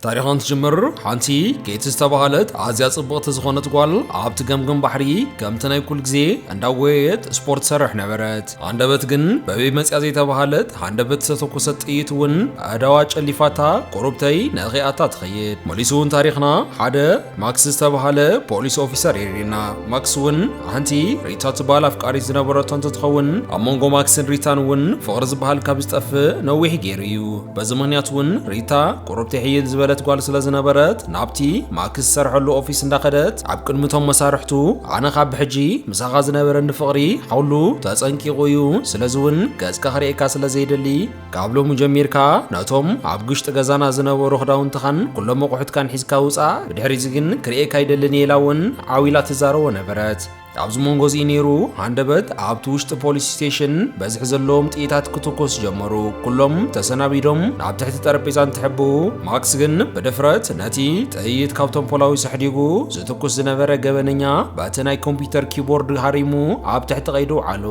ታሪኻን ትጅምር ሓንቲ ኬት ዝተባሃለት ኣዝያ ጽብቕቲ ዝኾነት ጓል ኣብቲ ገምገም ባሕሪ ከምቲ ናይ ኩል ግዜ እንዳጎየት ስፖርት ሰርሕ ነበረት። አንደበት ግን በቤት መጽያ ዘይተባሃለት አንደበት ዝተተኮሰት ጥይት እውን ኣዳዋ ጨሊፋታ ቆርብተይ ንእኺኣታ ትኸይድ። መሊሱ እውን ታሪኽና ሓደ ማክስ ዝተባሃለ ፖሊስ ኦፊሰር የሪና። ማክስ እውን ሓንቲ ሪታ ትባሃል ኣፍቃሪት ዝነበረቶ እንትትኸውን ኣብ መንጎ ማክስን ሪታን እውን ፍቕሪ ዝበሃል ካብ ዝጠፍእ ነዊሕ ገይሩ እዩ። በዚ ምኽንያት እውን ሪታ ቆርብተይ ሕይል ዝበለት ጓል ስለ ዝነበረት ናብቲ ማክስ ሰርሐሉ ኦፊስ እንዳኸደት ኣብ ቅድሚቶም መሳርሕቱ ኣነ ካብ ሕጂ ምሳኻ ዝነበረኒ ፍቕሪ ሓውሉ ተጸንቂቑ እዩ፣ ስለዚ እውን ገጽካ ክሪኤካ ስለ ዘይደሊ ካብ ሎሚ ጀሚርካ ነቶም ኣብ ግሽጢ ገዛና ዝነበሩ ክዳውንትኻን ኩሎም ኣቑሑትካን ሒዝካ ውፃእ፣ ብድሕሪዚ ግን ክሪኤካ ይደልን ኢላ እውን ዓዊላ ትዛረቦ ነበረት። ኣብዚ መንጎ እዚ ነይሩ አንደበት ኣብቲ ውሽጢ ፖሊስ ስቴሽን በዝሒ ዘለዎም ጥይታት ክትኩስ ጀመሩ። ኩሎም ተሰናቢዶም ናብ ትሕቲ ጠረጴዛ እንትሕቡ፣ ማክስ ግን ብድፍረት ነቲ ጥይት ካብቶም ፖላዊ ሰሕዲጉ ዝትኩስ ዝነበረ ገበነኛ በቲ ናይ ኮምፒውተር ኪቦርድ ሃሪሙ ኣብ ትሕቲ ቀይዱ ዓሎ።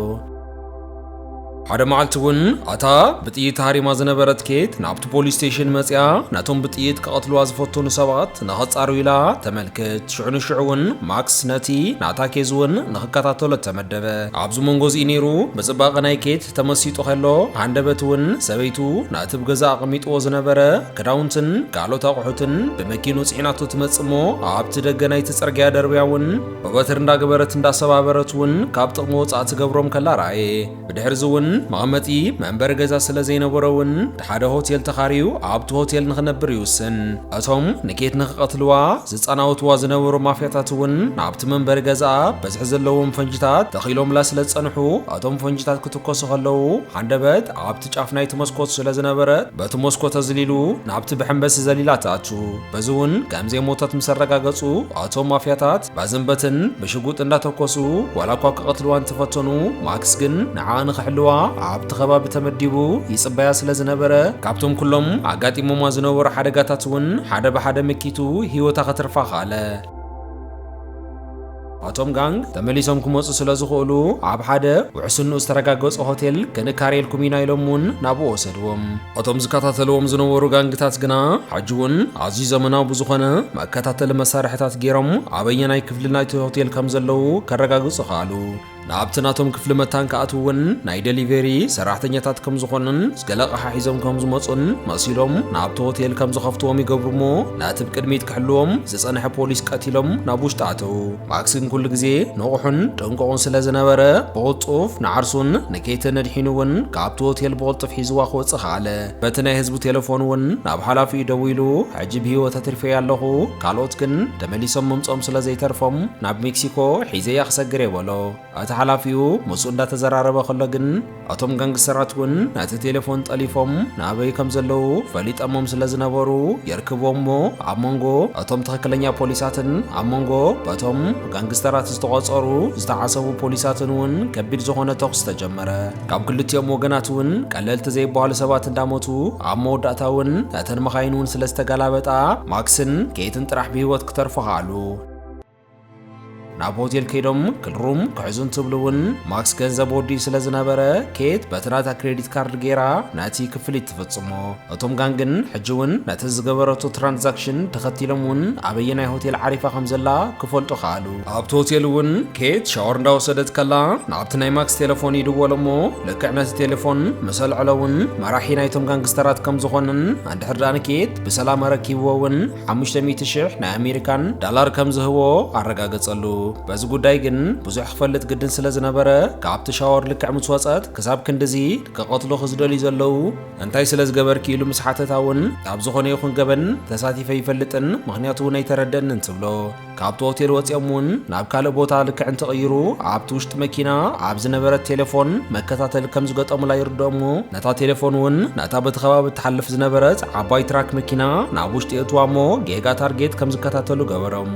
ሓደ መዓልቲ እውን ኣታ ብጥይት ሃሪማ ዝነበረት ኬት ናብቲ ፖሊስ ስቴሽን መጽያ ነቶም ብጥይት ከቐትልዋ ዝፈትኑ ሰባት ንኸጻሩ ኢላ ተመልክት። ሽዑ እውን ማክስ ነቲ ናታ ኬዝ እውን ንኽከታተሎ ተመደበ። ኣብዚ መንጎ እዚ ነይሩ ብጽባቐ ናይ ኬት ተመሲጡ ከሎ አንደበት እውን ሰበይቱ ናቲ ብገዛ ኣቐሚጥዎ ዝነበረ ክዳውንትን ካልኦት ኣቑሑትን ብመኪኑ ጽዒናቶ ትመጽሞ ኣብቲ ደገ ናይቲ ጽርግያ ደርብያ እውን ብበትሪ እንዳገበረት እንዳሰባበረት እውን ካብ ጥቕሚ ወጻእ ትገብሮም ከላ ረኣየ። ብድሕሪዚ እውን መቐመጢ መንበሪ ገዛ ስለ ዘይነበረውን ሓደ ሆቴል ተኻርዩ ኣብቲ ሆቴል ንኽነብር ይውስን። እቶም ንኬት ንኽቐትልዋ ዝጸናወትዋ ዝነበሩ ማፍያታት እውን ናብቲ መንበሪ ገዛ በዝሒ ዘለዎም ፈንጅታት ተኺሎምላ ስለ ዝጸንሑ እቶም ፈንጅታት ክትኮሱ ከለዉ አንደበት ኣብቲ ጫፍ ናይቲ መስኮት ስለ ዝነበረት በቲ መስኮት ኣዝሊሉ ናብቲ ብሕንበሲ ዘሊላ ተኣቱ። በዚ እውን ከምዘይ ሞተት ምስ ኣረጋገጹ እቶም ማፍያታት ባዘንበትን ብሽጉጥ እንዳተኮሱ ዋላ እኳ ክቐትልዋ እንትፈተኑ ማክስ ግን ንዓ ንኽሕልዋ ኣብቲ ከባቢ ተመዲቡ ይጽበያ ስለ ዝነበረ ካብቶም ኩሎም ኣጋጢሞማ ዝነበሩ ሓደጋታት እውን ሓደ ብሓደ መኪቱ ህይወታ ከተርፋ ኻለ። ኣቶም ጋንግ ተመሊሶም ክመፁ ስለ ዝኽእሉ ኣብ ሓደ ውሕስኑ ዝተረጋገጸ ሆቴል ክንካርየልኩም ኢና ኢሎም እውን ናብኡ ወሰድዎም። እቶም ዝከታተልዎም ዝነበሩ ጋንግታት ግና ሕጂ እውን ኣዝዩ ዘመናዊ ብዝኾነ መከታተሊ መሳርሕታት ገይሮም ኣበየናይ ክፍሊ ናይቲ ሆቴል ከም ዘለዉ ከረጋግጹ ኻኣሉ። ናብቲ ናቶም ክፍሊ መታን ከኣቱ እውን ናይ ዴሊቨሪ ሰራሕተኛታት ከም ዝኾኑን ገለ ኣቕሓ ሒዞም ከም ዝመፁን መሲሎም ናብቲ ሆቴል ከም ዝኸፍትዎም ይገብሩ እሞ ናቲ ብቅድሚት ክሕልዎም ዝጸንሐ ፖሊስ ቀቲሎም ናብ ውሽጢ ኣተዉ። ማክስ ግን ኩሉ ግዜ ንቑሑን ጥንቁቑን ስለ ዝነበረ ብቕጡፍ ንዓርሱን ንኬትን ነድሒኑ እውን ካብቲ ሆቴል ብቕልጡፍ ሒዝዋ ክወፅእ ኸኣለ። በቲ ናይ ህዝቢ ቴሌፎን እውን ናብ ሓላፊኡ ደው ኢሉ ሕጂ ብሂወት ተትርፈየ ኣለኹ፣ ካልኦት ግን ተመሊሶም ምምፆም ስለ ዘይተርፎም ናብ ሜክሲኮ ሒዘያ ክሰግር የበሎ። እቲ ሓላፊኡ ምስኡ እንዳተዘራረበ ከሎ ግን እቶም ጋንግስተራት እውን ነቲ ቴሌፎን ጠሊፎም ናበይ ከም ዘለዉ ፈሊጠሞም ስለ ዝነበሩ የርክቦም እሞ ኣብ መንጎ እቶም ትኽክለኛ ፖሊሳትን ኣብ መንጎ በቶም ጋንግስተራት ዝተቖፀሩ ዝተዓሰቡ ፖሊሳትን እውን ከቢድ ዝኾነ ተኹስ ተጀመረ። ካብ ክልቲኦም ወገናት እውን ቀለልቲ ዘይበሃሉ ሰባት እንዳሞቱ ኣብ መወዳእታ እውን እተን መኻይን እውን ስለ ዝተገላበጣ ማክስን ኬትን ጥራሕ ብሂወት ክተርፉ ኸኣሉ። ናብ ሆቴል ከይዶም ክልሩም ክሕዙን ትብሉ እውን ማክስ ገንዘብ ወዲ ስለ ዝነበረ ኬት በትናታ ክሬዲት ካርድ ጌራ ናቲ ክፍሊት ትፍጽሞ። እቶም ጋንግን ሕጂ እውን ነቲ ዝገበረቶ ትራንዛክሽን ተኸቲሎም እውን ኣበየናይ ሆቴል ዓሪፋ ከም ዘላ ክፈልጡ ኸኣሉ። ኣብቲ ሆቴል እውን ኬት ሻወር እንዳወሰደት ከላ ናብቲ ናይ ማክስ ቴሌፎን ይድወሎ እሞ ልክዕ ነቲ ቴሌፎን መሰልዕሎ እውን መራሒ ናይቶም ጋንግስተራት ከም ዝኾኑን እንድሕር ዳኣ ኬት ብሰላም ረኪብዎ እውን 500,000 ናይ ኣሜሪካን ዳላር ከም ዝህቦ ኣረጋገጸሉ። በዚ ጉዳይ ግን ብዙሕ ክፈልጥ ግድን ስለ ዝነበረ ካብቲ ሻወር ልክዕ ምስ ወፀት ክሳብ ክንድዚ ክቐትሎ ክዝደልዩ ዘለዉ እንታይ ስለ ዝገበርኪ ኢሉ ምስ ሓተታ እውን ኣብ ዝኾነ ይኹን ገበን ተሳቲፈ ይፈልጥን ምኽንያቱ እውን ኣይተረደንን ትብሎ። ካብቲ ሆቴል ወፂኦም እውን ናብ ካልእ ቦታ ልክዕ እንትቕይሩ ኣብቲ ውሽጢ መኪና ኣብ ዝነበረት ቴሌፎን መከታተሊ ከም ዝገጠሙላ ይርድኦ እሞ ነታ ቴሌፎን እውን ነታ በቲ ከባቢ ትሓልፍ ዝነበረት ዓባይ ትራክ መኪና ናብ ውሽጢ እትዋ እሞ ጌጋ ታርጌት ከም ዝከታተሉ ገበሮም።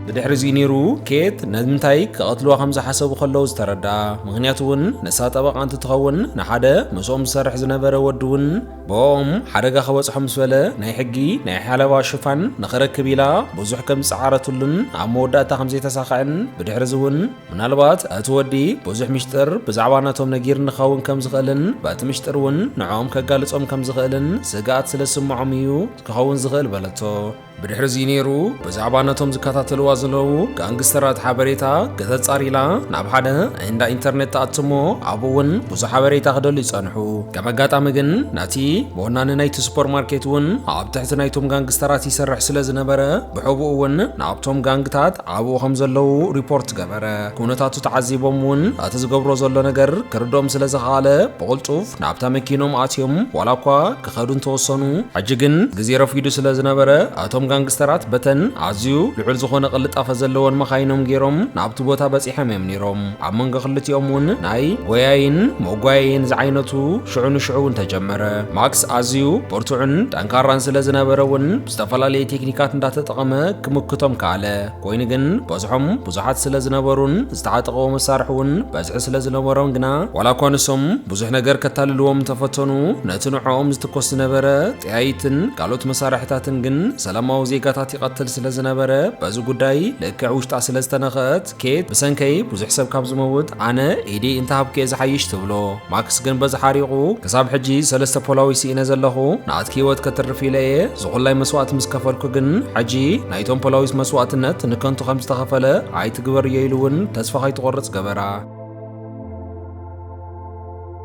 بدحر زينيرو كيت نمنتاي كقتلوا خمسة حسب خلوا زتردع مغنياتون نسات أبقى أنت تخون نحدا مسوم سرح زنبرة ودون بوم حرقة خوص حمس ولا ناي حقي ناي حلوة شفن نخرج كبيلة بوزح كم سعارة لن عمودة تخمسة تساخن بدحر زون من البات أتودي بوزح مشتر بزعباناتهم نجير نخون كم زغلن بات مشترون نعم كقالتهم كم زغلن سجات سلسم عميو كخون زغل بلتو بدحر زينيرو بزعباناتهم زكاتات الوازلو كانجسترات حبريتا قتت صاريلا ناب حدا عند انترنت تأتمو عبون بوزح حبريتا خدل يصنحو كما قاتا مجن ناتي بونان نايت سوبر ماركتون عب تحت نايتهم كانجسترات يسرح سلز نبرة بحبوون نابتهم كانجتات عبو خمزلو ريبورت قبرة كونتاتو تعذيبهم اتزقبرو زلو نجر كردوم سلز خالة بقلتوف نابتا مكينوم آتيوم ولاقوا كخدون توصنو حجقن جزيرة فيدو سلز نبرة اتهم غانغسترات بتن عزيو لعل زخونه قلط افزلون مخاينهم غيروم نابت بوتا بصيحم يمنيروم عمن قخلتيومون ناي غوياين موغاين زعينتو شعون تجمره ماكس عزيو بورتوعن دانكاران سلازنبرون بستفلالي تكنيكات انداتتقمه كمكتم كاله كوين گن بزحم بزحات سلازنبرون استعاطقو مسارحون بزح سلازنبرون گنا ولا كونسوم بزح ነገር ከተልልዎም ተፈተኑ ነትንዖም ዝተኮስ ነበረ ጥያይትን ቃሎት መሳርሕታትን ግን ሰላማው ዜጋታት ይቀትል ስለዝነበረ በዚ ጉዳይ ለክዕ ውሽጣ ስለዝተነኸት ኬት በሰንከይ ብዙሕ ሰብ ካብ ዝመውት ኣነ ኤዲ እንታሃብከ ዝሓይሽ ትብሎ ማክስ ግን በዝሓሪቑ ክሳብ ሕጂ ሰለስተ ፖላዊስ ኢነ ዘለኹ ንኣትኪ ህይወት ከተርፍ ኢለየ ዝኹላይ መስዋዕት ምስ ከፈልኩ ግን ሕጂ ናይቶም ፖላዊስ መስዋዕትነት ንከንቱ ከም ዝተኸፈለ ኣይትግበር እየ ኢሉ እውን ተስፋ ከይትቆርፅ ገበራ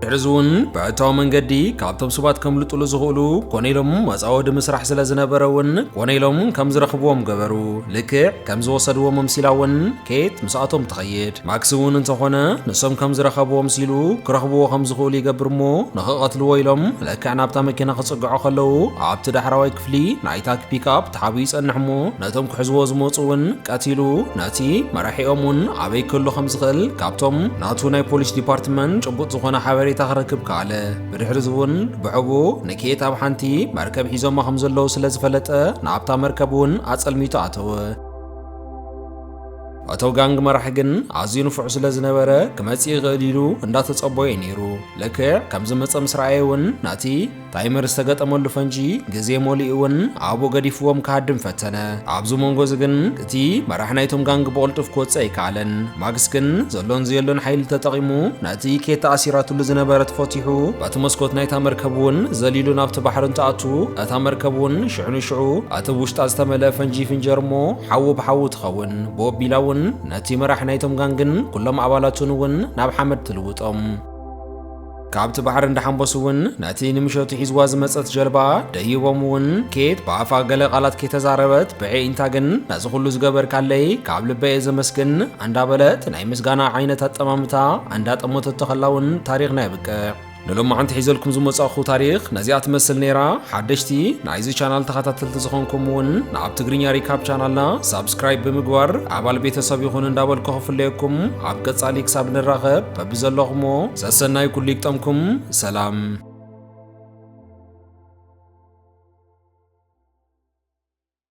ሕርዙን በእታው መንገዲ ካብቶም ሰባት ከምልጡሉ ዝኽእሉ ኮነኢሎም መጻወድ ምስራሕ ስለ ዝነበረውን ኮነኢሎም ከም ዝረኽብዎም ገበሩ ልክዕ ከም ዝወሰድዎም ምሲላውን ኬት ምስኣቶም ትኸይድ ማክስውን እንተኾነ ንሶም ከም ዝረኸብዎም ሲሉ ክረኽብዎ ከም ዝኽእሉ ይገብርሞ ንኽቐትልዎ ኢሎም ልክዕ ናብታ መኪና ክጽግዑ ከለዉ ኣብቲ ዳሕራዋይ ክፍሊ ናይታ ፒክኣፕ ተሓቢኡ ይጸንሕሞ ነቶም ክሕዝዎ ዝመፁ እውን ቀቲሉ ነቲ መራሒኦምን ኣበይ ክህሉ ከም ዝኽእል ካብቶም ናቱ ናይ ፖሊስ ዲፓርትመንት ጭቡጥ ዝኾነ ሓበሬታ تخركب كاله بدحر زون بعبو نكيت اب حنتي مركب حيزوم خم زلو سلازفلطه نابتا مركبون اصلميتو اتو أتو غانغ مرحجن عزينو فعس لزنبرة كماتي غليلو اندات تصبوي نيرو لك كم زمصم سرايون ناتي تايمر استغط امول فنجي غزي موليون ابو غديفوم كادم فتنه ابزو منغوزغن كتي مرحنايتوم غانغ بولطف كوصاي كالن ماغسكن زلون زيلون حيل تطقيمو ناتي كيتا اسيراتو لزنبرة فتيحو باتمسكوت نايتا مركبون زليلو نابت بحر انتاتو اتا مركبون شعو اتبوشت استمله فنجي فنجرمو حو بحو تخون بوبيلاو ناتي مرح نايتم غانغن كلهم عبالاتون ون ناب حمد تلوطم كابت بحر اندحنبسون ناتي نمشوت حزواز مصت جلبا ديوم ون كيت بافا غل قالات كيتزاربت بعي انتاغن ناز كله زغبر كالي كابل بي زمسكن اندابلت ناي مسغانا عينت اطمامتا اندا طموت تخلاون تاريخنا يبقى نلوم عند حيزلكم زمصاخو تاريخ نزيات مسل نيرا حدشتي نايزي چانل تخاتتلت زخونكم ون ناب تگرينيا ريكاب چانلنا سبسكرايب بمگوار عبال بيتساب يخون اندابل كخفليكم عب قصالي كساب نراغب ببزلوغمو سسناي كل يكتمكم سلام